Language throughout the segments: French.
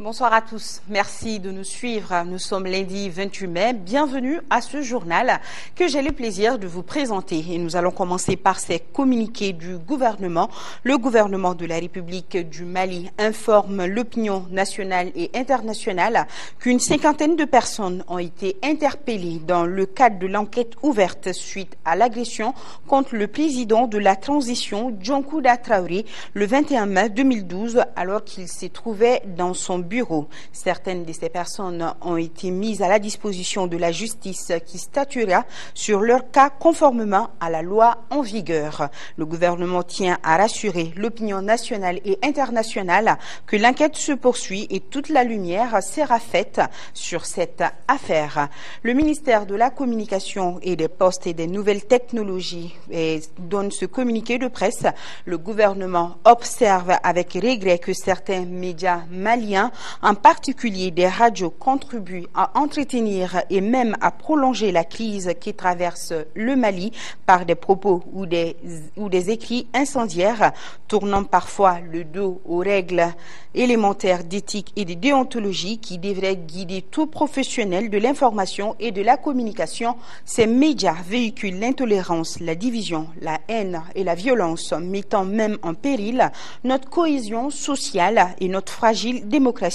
Bonsoir à tous. Merci de nous suivre. Nous sommes lundi 28 mai. Bienvenue à ce journal que j'ai le plaisir de vous présenter. Et nous allons commencer par ces communiqués du gouvernement. Le gouvernement de la République du Mali informe l'opinion nationale et internationale qu'une cinquantaine de personnes ont été interpellées dans le cadre de l'enquête ouverte suite à l'agression contre le président de la transition, Djonkouda Traoré, le 21 mai 2012, alors qu'il s'est trouvé dans son bureau. Certaines de ces personnes ont été mises à la disposition de la justice qui statuera sur leur cas conformément à la loi en vigueur. Le gouvernement tient à rassurer l'opinion nationale et internationale que l'enquête se poursuit et toute la lumière sera faite sur cette affaire. Le ministère de la Communication et des Postes et des Nouvelles Technologies donne ce communiqué de presse. Le gouvernement observe avec regret que certains médias maliens, en particulier des radios, contribuent à entretenir et même à prolonger la crise qui traverse le Mali par des propos ou des écrits incendiaires, tournant parfois le dos aux règles élémentaires d'éthique et de déontologie qui devraient guider tout professionnel de l'information et de la communication. Ces médias véhiculent l'intolérance, la division, la haine et la violence, mettant même en péril notre cohésion sociale et notre fragile démocratie.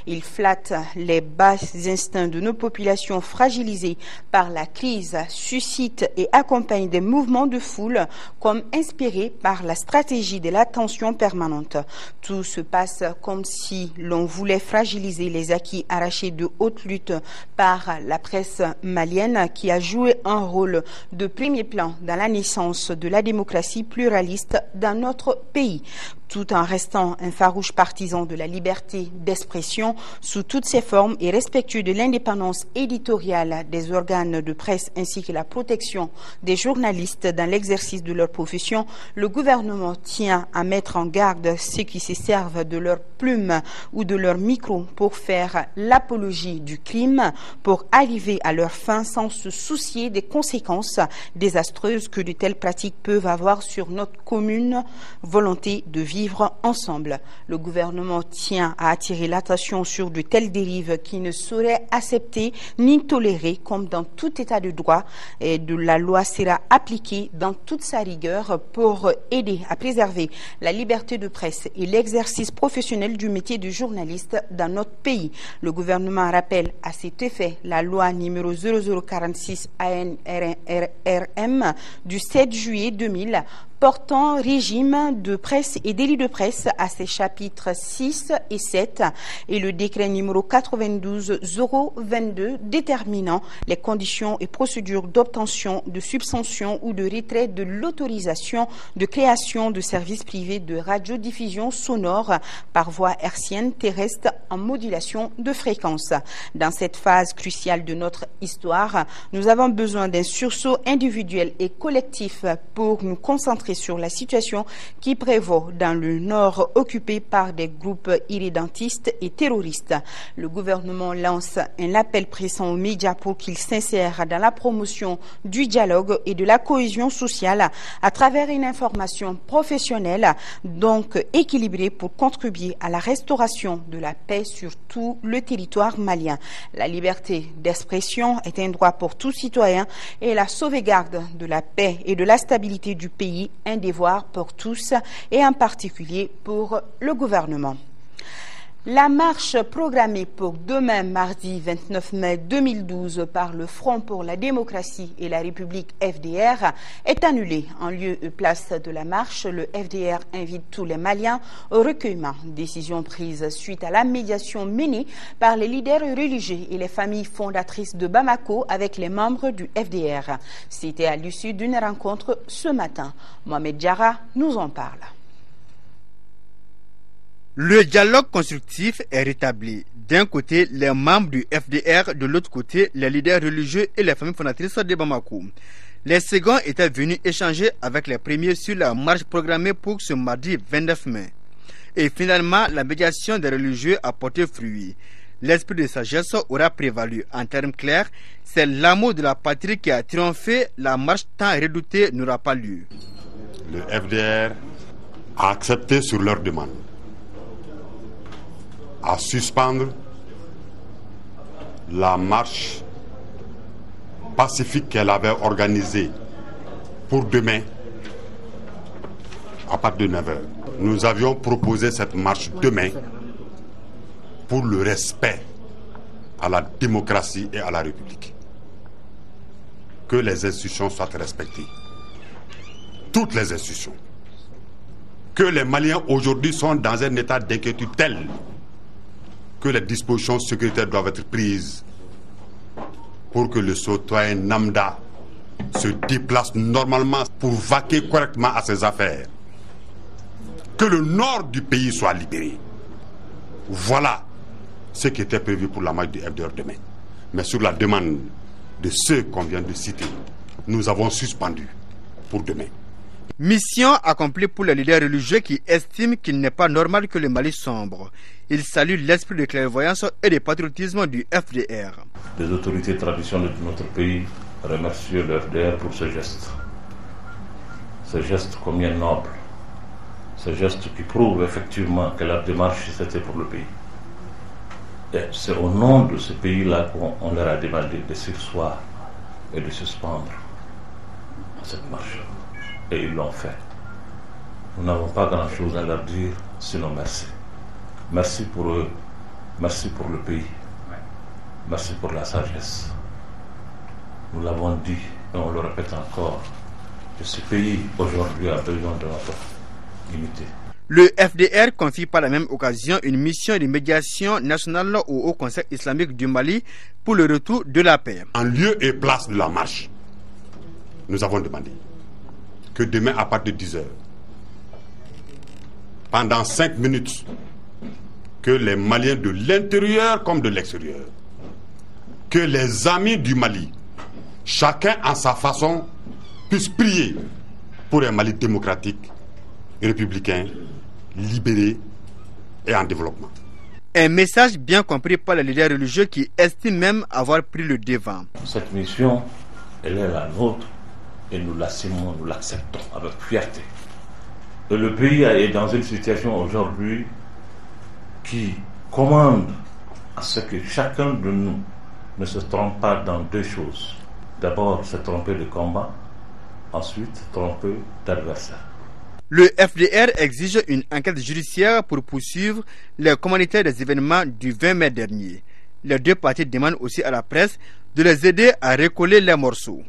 Ils flattent les bas instincts de nos populations fragilisées par la crise, suscitent et accompagnent des mouvements de foule comme inspirés par la stratégie de la tension permanente. Tout se passe comme si l'on voulait fragiliser les acquis arrachés de haute lutte par la presse malienne qui a joué un rôle de premier plan dans la naissance de la démocratie pluraliste dans notre pays. Tout en restant un farouche partisan de la liberté d'expression sous toutes ses formes et respectueux de l'indépendance éditoriale des organes de presse ainsi que la protection des journalistes dans l'exercice de leur profession, le gouvernement tient à mettre en garde ceux qui se servent de leur plume ou de leur micro pour faire l'apologie du crime, pour arriver à leur fin sans se soucier des conséquences désastreuses que de telles pratiques peuvent avoir sur notre commune volonté de vivre ensemble. Le gouvernement tient à attirer l'attention sur de telles dérives qui ne seraient acceptées ni tolérées, comme dans tout état de droit, et de la loi sera appliquée dans toute sa rigueur pour aider à préserver la liberté de presse et l'exercice professionnel du métier de journaliste dans notre pays. Le gouvernement rappelle à cet effet la loi numéro 0046 ANRRM du 7 juillet 2000 portant régime de presse et délit de presse à ses chapitres 6 et 7 et le décret numéro 92-022 déterminant les conditions et procédures d'obtention de subvention ou de retrait de l'autorisation de création de services privés de radiodiffusion sonore par voie hertzienne terrestre en modulation de fréquence. Dans cette phase cruciale de notre histoire, nous avons besoin d'un sursaut individuel et collectif pour nous concentrer sur la situation qui prévaut dans le nord occupé par des groupes irrédentistes et terroristes. Le gouvernement lance un appel pressant aux médias pour qu'ils s'insèrent dans la promotion du dialogue et de la cohésion sociale à travers une information professionnelle, donc équilibrée pour contribuer à la restauration de la paix sur tout le territoire malien. La liberté d'expression est un droit pour tout citoyen et la sauvegarde de la paix et de la stabilité du pays un devoir pour tous et en particulier pour le gouvernement. La marche programmée pour demain, mardi 29 mai 2012, par le Front pour la démocratie et la République FDR est annulée. En lieu et place de la marche, le FDR invite tous les Maliens au recueillement. Décision prise suite à la médiation menée par les leaders religieux et les familles fondatrices de Bamako avec les membres du FDR. C'était à l'issue d'une rencontre ce matin. Mohamed Diarra nous en parle. Le dialogue constructif est rétabli. D'un côté, les membres du FDR, de l'autre côté, les leaders religieux et les familles fondatrices de Bamako. Les seconds étaient venus échanger avec les premiers sur la marche programmée pour ce mardi 29 mai. Et finalement, la médiation des religieux a porté fruit. L'esprit de sagesse aura prévalu. En termes clairs, c'est l'amour de la patrie qui a triomphé. La marche tant redoutée n'aura pas lieu. Le FDR a accepté sur leur demande à suspendre la marche pacifique qu'elle avait organisée pour demain à partir de 9h. Nous avions proposé cette marche demain pour le respect à la démocratie et à la République. Que les institutions soient respectées. Toutes les institutions. Que les Maliens aujourd'hui sont dans un état d'inquiétude tel que les dispositions sécuritaires doivent être prises pour que le citoyen lambda se déplace normalement pour vaquer correctement à ses affaires. Que le nord du pays soit libéré. Voilà ce qui était prévu pour la marche du FDR demain. Mais sur la demande de ceux qu'on vient de citer, nous avons suspendu pour demain. Mission accomplie pour les leaders religieux qui estiment qu'il n'est pas normal que le Mali sombre. Ils saluent l'esprit de clairvoyance et de patriotisme du FDR. Les autorités traditionnelles de notre pays remercient le FDR pour ce geste. Ce geste combien noble. Ce geste qui prouve effectivement que la démarche c'était pour le pays. Et c'est au nom de ce pays-là qu'on leur a demandé de surseoir et de suspendre cette marche. Et ils l'ont fait. Nous n'avons pas grand-chose à leur dire, sinon merci. Merci pour eux, merci pour le pays, merci pour la sagesse. Nous l'avons dit et on le répète encore, que ce pays aujourd'hui a besoin de notre unité. Le FDR confie par la même occasion une mission de médiation nationale au Haut Conseil islamique du Mali pour le retour de la paix. En lieu et place de la marche, nous avons demandé que demain à partir de 10h, pendant 5 minutes, que les Maliens de l'intérieur comme de l'extérieur, que les amis du Mali, chacun à sa façon, puissent prier pour un Mali démocratique, républicain, libéré et en développement. Un message bien compris par les leaders religieux qui estiment même avoir pris le devant. Cette mission, elle est la nôtre et nous l'assumons, nous l'acceptons avec fierté. Et le pays est dans une situation aujourd'hui qui commande à ce que chacun de nous ne se trompe pas dans deux choses. D'abord, se tromper de combat, ensuite, tromper d'adversaire. Le FDR exige une enquête judiciaire pour poursuivre les commanditaires des événements du 20 mai dernier. Les deux parties demandent aussi à la presse de les aider à recoller les morceaux.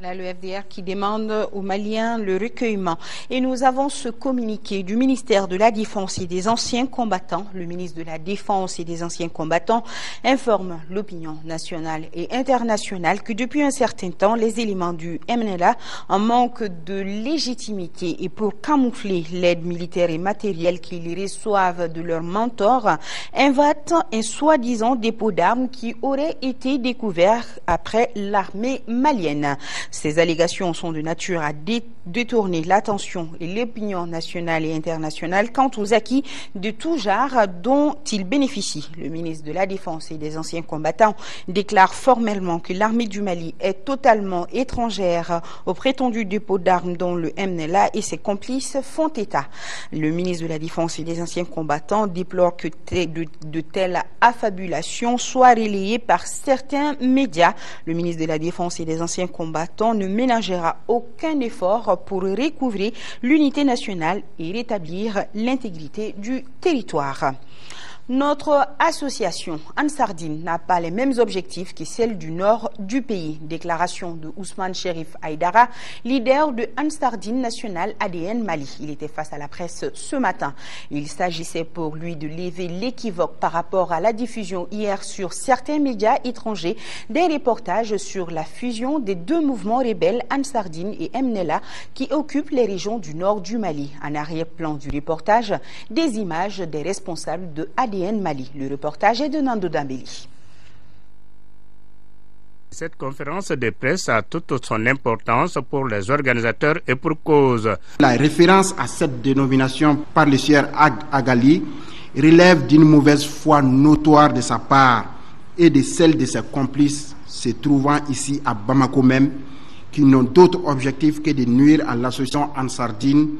Voilà le FDR qui demande aux Maliens le recueillement. Et nous avons ce communiqué du ministère de la Défense et des anciens combattants. Le ministre de la Défense et des anciens combattants informe l'opinion nationale et internationale que depuis un certain temps, les éléments du MNLA, en manque de légitimité et pour camoufler l'aide militaire et matérielle qu'ils reçoivent de leurs mentors, inventent un soi-disant dépôt d'armes qui aurait été découvert après l'armée malienne. Ces allégations sont de nature à détourner l'attention et l'opinion nationale et internationale quant aux acquis de tout genre dont ils bénéficient. Le ministre de la Défense et des anciens combattants déclare formellement que l'armée du Mali est totalement étrangère au prétendu dépôt d'armes dont le MNLA et ses complices font état. Le ministre de la Défense et des anciens combattants déplore que de telles affabulations soient relayées par certains médias. Le ministre de la Défense et des anciens combattants ne ménagera aucun effort pour recouvrer l'unité nationale et rétablir l'intégrité du territoire. Notre association Ansardine n'a pas les mêmes objectifs que celle du nord du pays. Déclaration de Ousmane Cherif Aïdara, leader de Ansardine National ADN Mali. Il était face à la presse ce matin. Il s'agissait pour lui de lever l'équivoque par rapport à la diffusion hier sur certains médias étrangers des reportages sur la fusion des deux mouvements rebelles Ansardine et MNLA qui occupent les régions du nord du Mali. En arrière-plan du reportage, des images des responsables de ADN Mali. Le reportage est de Nando Dambeli. Cette conférence de presse a toute son importance pour les organisateurs et pour cause. La référence à cette dénomination par le sieur Agali relève d'une mauvaise foi notoire de sa part et de celle de ses complices se trouvant ici à Bamako même, qui n'ont d'autre objectif que de nuire à l'association Ansardine,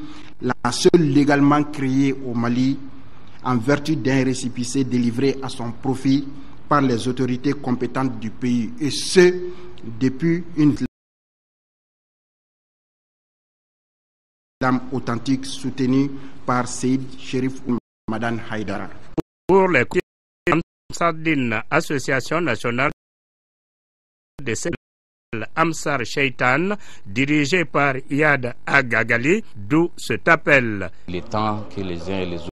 la seule légalement créée au Mali, en vertu d'un récépissé délivré à son profit par les autorités compétentes du pays, et ce, depuis une lame authentique soutenue par Seyd Cherif Madan Haïdara. Pour les Amsardine, Association nationale de Amsar Shaitan, dirigée par Iyad Ag Agali, d'où cet appel. Il est temps que les uns et les autres